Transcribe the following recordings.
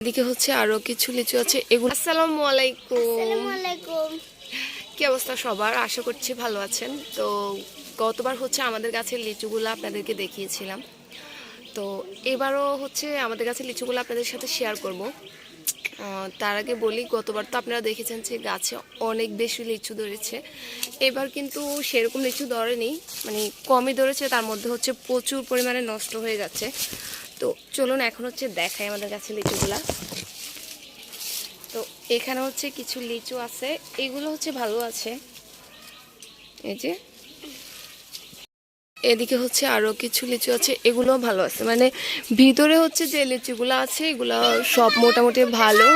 এদিকে হচ্ছে আরো কিছু লিচু আছে এগুলো। আসসালামু আলাইকুম। কি অবস্থা সবার? আশা করছি ভালো আছেন। তো গতবার হচ্ছে আমাদের গাছের লিচুগুলো আপনাদেরকে দেখিয়েছিলাম, তো এবারও হচ্ছে আমাদের গাছের লিচুগুলো আপনাদের সাথে শেয়ার করব। তার আগে বলি, গতবার তো আপনারা দেখেছেন যে গাছে অনেক বেশি লিচু ধরেছে। এবার কিন্তু সেরকম লিচু ধরেনি, মানে কমই ধরেছে, তার মধ্যে হচ্ছে প্রচুর পরিমাণে নষ্ট হয়ে যাচ্ছে। তো চলুন এখন হচ্ছে দেখাই আমাদের গাছের লিচুগুলা। তো এখানে হচ্ছে কিছু লিচু আছে, এগুলো হচ্ছে ভালো আছে। এই যে এদিকে হচ্ছে আরো কিছু লিচু আছে, এগুলো ভালো আছে, মানে ভিতরে হচ্ছে যে লিচুগুলো আছে এগুলো সব মোটামুটি ভালো।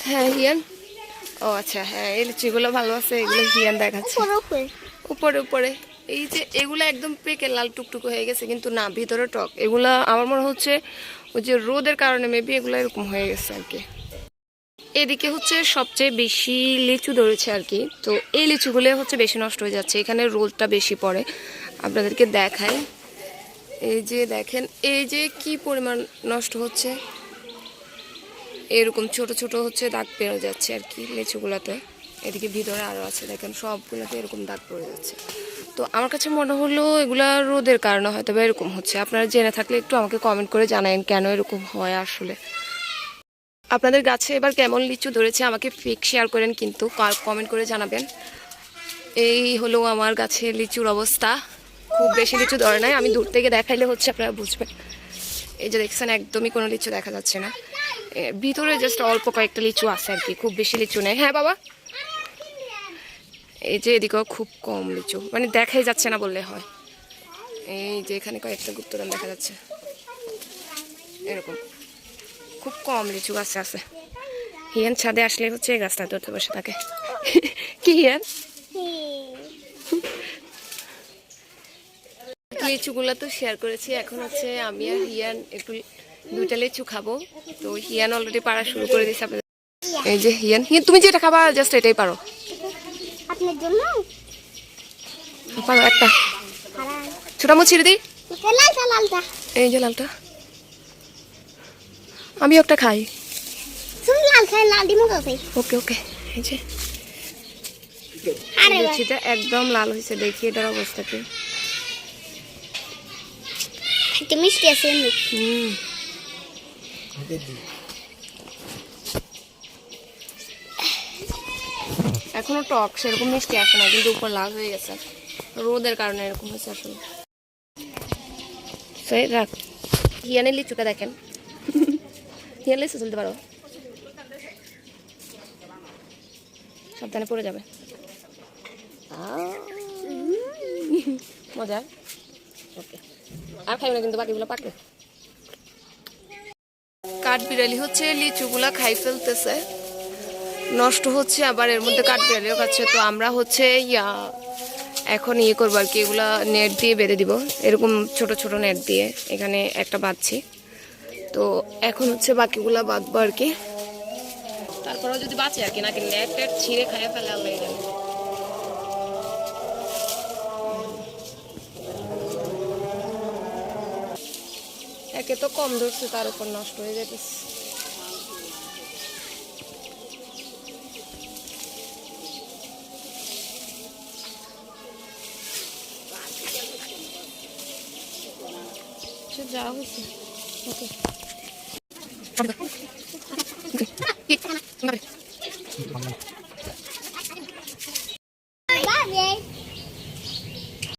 হ্যাঁ হিয়ান, ও আচ্ছা, হ্যাঁ এই লিচুগুলো ভালো আছে, এগুলো হিয়ান দেখাচ্ছে উপরে উপরে। এই যে এগুলো একদম পেকে লাল টুকটুকু হয়ে গেছে, কিন্তু না ভিতরে টক। এগুলা আমার মনে হচ্ছে ওই যে রোদের কারণে মেবি এগুলো এরকম হয়ে গেছে আর কি। এদিকে হচ্ছে সবচেয়ে বেশি লিচু ধরেছে আর কি, তো এই লিচুগুলো হচ্ছে বেশি নষ্ট হয়ে যাচ্ছে, এখানে রোদটা বেশি পড়ে। আপনাদেরকে দেখাই, এই যে দেখেন এই যে কি পরিমাণ নষ্ট হচ্ছে, এরকম ছোট ছোট হচ্ছে দাগ পেয়ে যাচ্ছে আর কি লিচুগুলোতে। এদিকে ভিতরে আরও আছে, দেখেন সবগুলোতে এরকম দাগ পড়ে যাচ্ছে। তো আমার কাছে মনে হলো এগুলা রোদের কারণে হয়তো বা এরকম হচ্ছে। আপনারা জেনে থাকলে একটু আমাকে কমেন্ট করে জানাবেন কেন এরকম হয় আসলে। আপনাদের গাছে এবার কেমন লিচু ধরেছে আমাকে পিক শেয়ার করেন, কিন্তু কমেন্ট করে জানাবেন। এই হলো আমার গাছে লিচুর অবস্থা, খুব বেশি লিচু ধরে নাই, আমি দূর থেকে দেখাইলে হচ্ছে আপনারা বুঝবেন। এই যে দেখছেন একদমই কোনো লিচু দেখা যাচ্ছে না, ভিতরে জাস্ট অল্প কয়েকটা লিচু আছে আর কি, খুব বেশি লিচু নেই। হ্যাঁ বাবা, এই যে এদিকেও খুব কম লিচু, মানে দেখাই যাচ্ছে না বললে হয়। এই যে এখানে কয়েকটা গুপ্তরান দেখা যাচ্ছে, এরকম খুব কম লিচু গাছে আছে। হিয়ান ছাদে আসলে হচ্ছে এই গাছটা ধরতে বসে থাকে। কি হিয়ান, লিচুগুলা তো শেয়ার করেছি, এখন হচ্ছে আমি আর হিয়ান একটু দুইটা লিচু খাবো। তো হিয়ান অলরেডি পারা শুরু করে দিয়েছে আপনাদের। এই যে হিয়ান, হিয়ান তুমি যেটা খাবা জাস্ট এটাই পারো। আপনার জন্য পারো একটা, ছোটামো ছিঁড়ে দিই। এই যে লালটা, আমি একটা খাই। ওকে ওকে, এই যে লিচিটা একদম লাল হয়েছে, দেখি এটার অবস্থা কি। মিষ্টি আছে, এখনো টক, সেরকম মিষ্টি আসে না, কিন্তু উপর লাল হয়ে গেছে, রোদের কারণে এরকম হয়েছে আসলে। রাখ, হিয়ানের লিচুটা দেখেন। হিয়ান লিচু তুলতে পারো, সাবধানে পড়ে যাবে। মজা, ওকে আর খাইবে না কিন্তু, বাকিগুলো পাকলে। কাঠবিড়ালি হচ্ছে লিচুগুলা খাই ফেলতেছে, নষ্ট হচ্ছে, আবার এর মধ্যে কাঠবিড়ালিও খাচ্ছে। তো আমরা হচ্ছে এখন করবো আর কি, এগুলা নেট দিয়ে বেঁধে দিব, এরকম ছোট ছোট নেট দিয়ে এখানে একটা বাঁধছি। তো এখন হচ্ছে বাকিগুলা বাঁধবো আর কি, তারপরেও যদি বাঁচে আর কি, নাকি নেট টেট ছিঁড়ে খাইয়ে ফেলে আল্লাহ জানে। একে তো কম ধরছে, তার উপর নষ্ট হয়ে যেতেছে। যা হয়েছে ওকে,